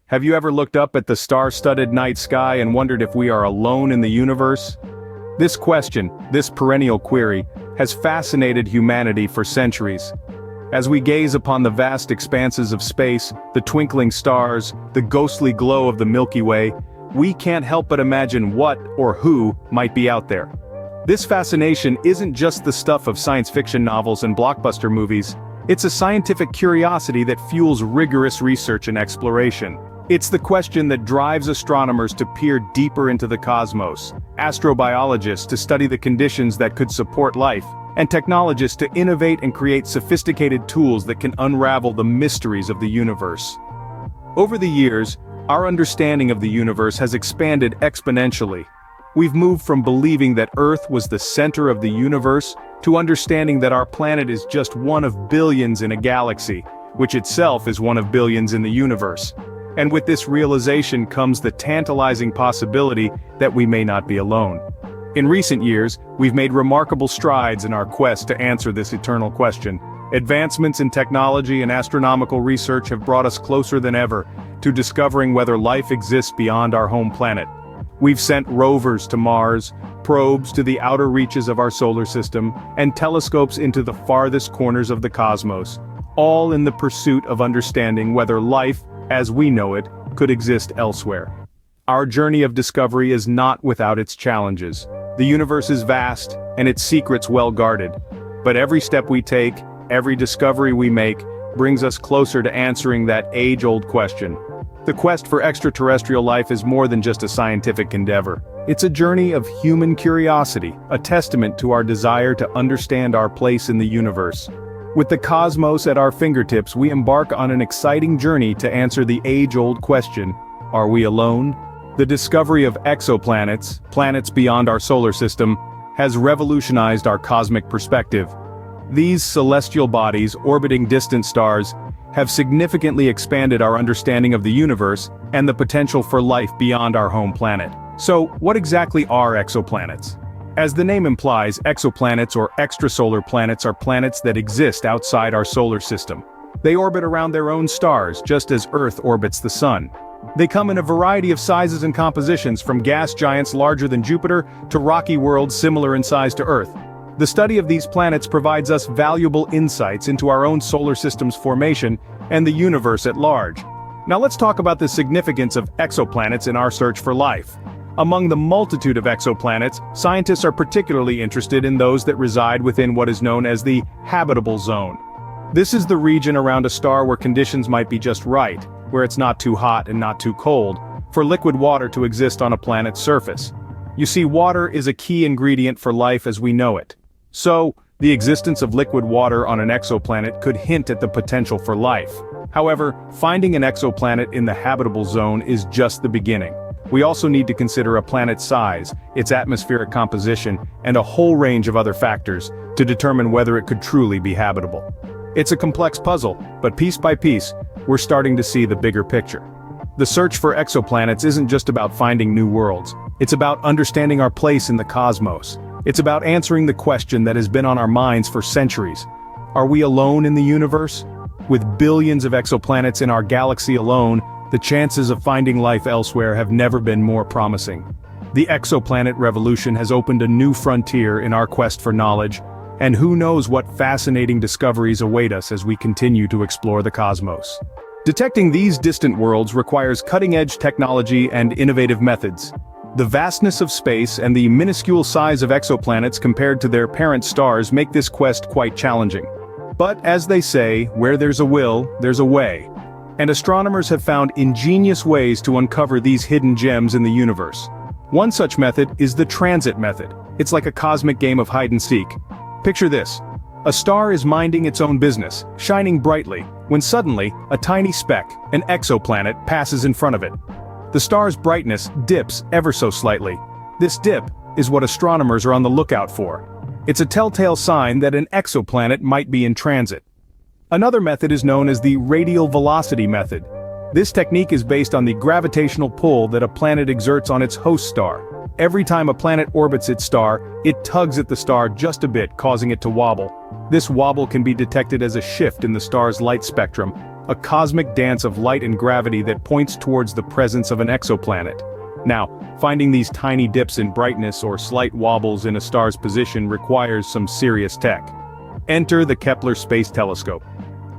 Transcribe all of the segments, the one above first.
Have you ever looked up at the star-studded night sky and wondered if we are alone in the universe? This question, this perennial query, has fascinated humanity for centuries. As we gaze upon the vast expanses of space, the twinkling stars, the ghostly glow of the Milky Way, we can't help but imagine what or who might be out there. This fascination isn't just the stuff of science fiction novels and blockbuster movies. It's a scientific curiosity that fuels rigorous research and exploration. It's the question that drives astronomers to peer deeper into the cosmos, astrobiologists to study the conditions that could support life, and technologists to innovate and create sophisticated tools that can unravel the mysteries of the universe. Over the years, our understanding of the universe has expanded exponentially. We've moved from believing that Earth was the center of the universe to understanding that our planet is just one of billions in a galaxy, which itself is one of billions in the universe. And with this realization comes the tantalizing possibility that we may not be alone. In recent years, we've made remarkable strides in our quest to answer this eternal question. Advancements in technology and astronomical research have brought us closer than ever to discovering whether life exists beyond our home planet. We've sent rovers to Mars, probes to the outer reaches of our solar system, and telescopes into the farthest corners of the cosmos, all in the pursuit of understanding whether life, as we know it, could exist elsewhere. Our journey of discovery is not without its challenges. The universe is vast, and its secrets well guarded. But every step we take, every discovery we make, brings us closer to answering that age-old question. The quest for extraterrestrial life is more than just a scientific endeavor. It's a journey of human curiosity, a testament to our desire to understand our place in the universe. With the cosmos at our fingertips, we embark on an exciting journey to answer the age-old question, are we alone? The discovery of exoplanets, planets beyond our solar system, has revolutionized our cosmic perspective. These celestial bodies orbiting distant stars have significantly expanded our understanding of the universe and the potential for life beyond our home planet. So, what exactly are exoplanets? As the name implies, exoplanets or extrasolar planets are planets that exist outside our solar system. They orbit around their own stars, just as Earth orbits the Sun. They come in a variety of sizes and compositions, from gas giants larger than Jupiter to rocky worlds similar in size to Earth. The study of these planets provides us valuable insights into our own solar system's formation and the universe at large. Now let's talk about the significance of exoplanets in our search for life. Among the multitude of exoplanets, scientists are particularly interested in those that reside within what is known as the habitable zone. This is the region around a star where conditions might be just right, where it's not too hot and not too cold, for liquid water to exist on a planet's surface. You see, water is a key ingredient for life as we know it. So, the existence of liquid water on an exoplanet could hint at the potential for life. However, finding an exoplanet in the habitable zone is just the beginning. We also need to consider a planet's size, its atmospheric composition, and a whole range of other factors to determine whether it could truly be habitable. It's a complex puzzle, but piece by piece, we're starting to see the bigger picture. The search for exoplanets isn't just about finding new worlds. It's about understanding our place in the cosmos. It's about answering the question that has been on our minds for centuries. Are we alone in the universe? With billions of exoplanets in our galaxy alone, the chances of finding life elsewhere have never been more promising. The exoplanet revolution has opened a new frontier in our quest for knowledge, and who knows what fascinating discoveries await us as we continue to explore the cosmos. Detecting these distant worlds requires cutting-edge technology and innovative methods. The vastness of space and the minuscule size of exoplanets compared to their parent stars make this quest quite challenging. But as they say, where there's a will, there's a way. And astronomers have found ingenious ways to uncover these hidden gems in the universe. One such method is the transit method. It's like a cosmic game of hide and seek. Picture this. A star is minding its own business, shining brightly, when suddenly, a tiny speck, an exoplanet, passes in front of it. The star's brightness dips ever so slightly. This dip is what astronomers are on the lookout for. It's a telltale sign that an exoplanet might be in transit. Another method is known as the radial velocity method. This technique is based on the gravitational pull that a planet exerts on its host star. Every time a planet orbits its star, it tugs at the star just a bit, causing it to wobble. This wobble can be detected as a shift in the star's light spectrum, a cosmic dance of light and gravity that points towards the presence of an exoplanet. Now, finding these tiny dips in brightness or slight wobbles in a star's position requires some serious tech. Enter the Kepler Space Telescope.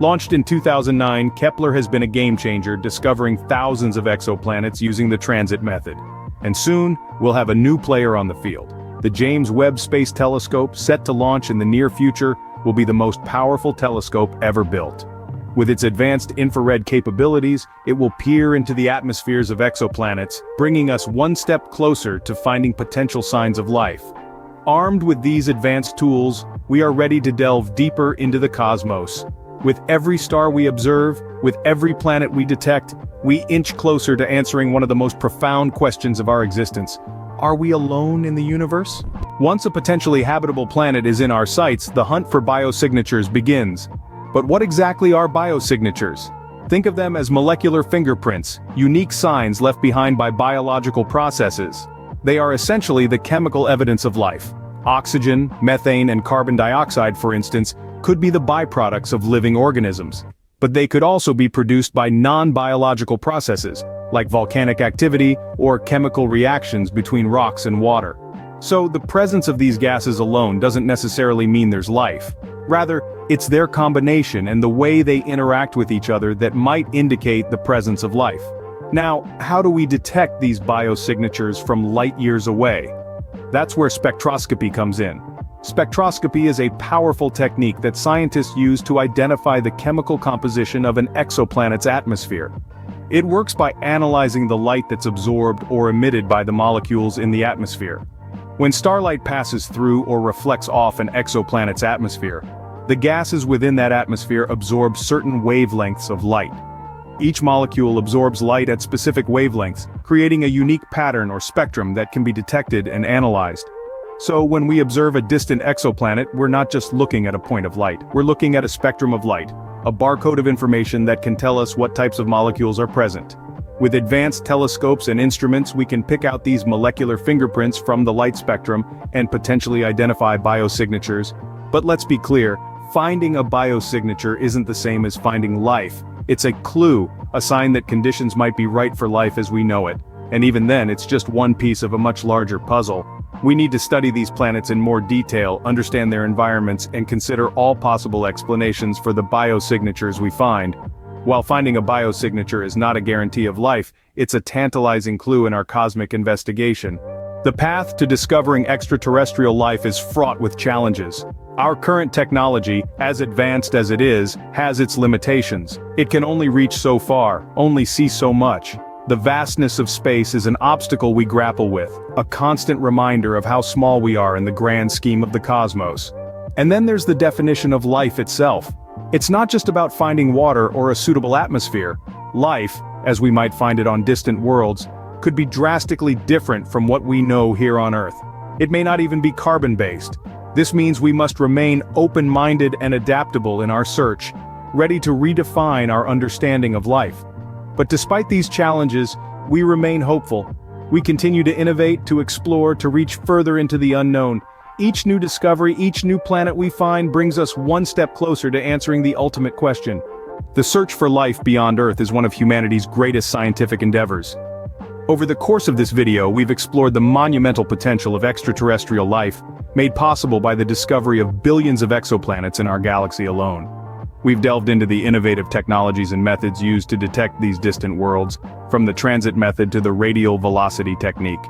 Launched in 2009, Kepler has been a game-changer, discovering thousands of exoplanets using the transit method. And soon, we'll have a new player on the field. The James Webb Space Telescope, set to launch in the near future, will be the most powerful telescope ever built. With its advanced infrared capabilities, it will peer into the atmospheres of exoplanets, bringing us one step closer to finding potential signs of life. Armed with these advanced tools, we are ready to delve deeper into the cosmos. With every star we observe, with every planet we detect, we inch closer to answering one of the most profound questions of our existence. Are we alone in the universe? Once a potentially habitable planet is in our sights, the hunt for biosignatures begins. But what exactly are biosignatures? Think of them as molecular fingerprints, unique signs left behind by biological processes. They are essentially the chemical evidence of life. Oxygen, methane, and carbon dioxide, for instance, could be the byproducts of living organisms. But they could also be produced by non-biological processes, like volcanic activity or chemical reactions between rocks and water. So the presence of these gases alone doesn't necessarily mean there's life. Rather, it's their combination and the way they interact with each other that might indicate the presence of life. Now, how do we detect these biosignatures from light years away? That's where spectroscopy comes in. Spectroscopy is a powerful technique that scientists use to identify the chemical composition of an exoplanet's atmosphere. It works by analyzing the light that's absorbed or emitted by the molecules in the atmosphere. When starlight passes through or reflects off an exoplanet's atmosphere, the gases within that atmosphere absorb certain wavelengths of light. Each molecule absorbs light at specific wavelengths, creating a unique pattern or spectrum that can be detected and analyzed. So when we observe a distant exoplanet, we're not just looking at a point of light, we're looking at a spectrum of light, a barcode of information that can tell us what types of molecules are present. With advanced telescopes and instruments, we can pick out these molecular fingerprints from the light spectrum and potentially identify biosignatures. But let's be clear, finding a biosignature isn't the same as finding life. It's a clue, a sign that conditions might be right for life as we know it. And even then, it's just one piece of a much larger puzzle. We need to study these planets in more detail, understand their environments, and consider all possible explanations for the biosignatures we find. While finding a biosignature is not a guarantee of life, it's a tantalizing clue in our cosmic investigation. The path to discovering extraterrestrial life is fraught with challenges. Our current technology, as advanced as it is, has its limitations. It can only reach so far, only see so much. The vastness of space is an obstacle we grapple with, a constant reminder of how small we are in the grand scheme of the cosmos. And then there's the definition of life itself. It's not just about finding water or a suitable atmosphere. Life, as we might find it on distant worlds, could be drastically different from what we know here on Earth. It may not even be carbon-based. This means we must remain open-minded and adaptable in our search, ready to redefine our understanding of life. But despite these challenges, we remain hopeful. We continue to innovate, to explore, to reach further into the unknown. Each new discovery, each new planet we find brings us one step closer to answering the ultimate question. The search for life beyond Earth is one of humanity's greatest scientific endeavors. Over the course of this video, we've explored the monumental potential of extraterrestrial life, made possible by the discovery of billions of exoplanets in our galaxy alone. We've delved into the innovative technologies and methods used to detect these distant worlds, from the transit method to the radial velocity technique.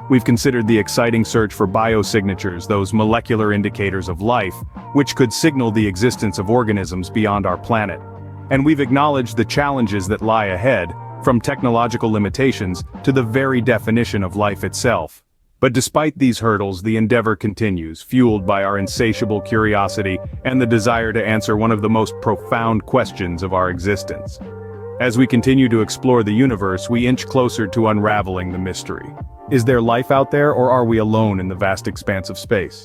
We've considered the exciting search for biosignatures, those molecular indicators of life, which could signal the existence of organisms beyond our planet. And we've acknowledged the challenges that lie ahead, from technological limitations to the very definition of life itself. But despite these hurdles, the endeavor continues, fueled by our insatiable curiosity and the desire to answer one of the most profound questions of our existence. As we continue to explore the universe, we inch closer to unraveling the mystery. Is there life out there, or are we alone in the vast expanse of space?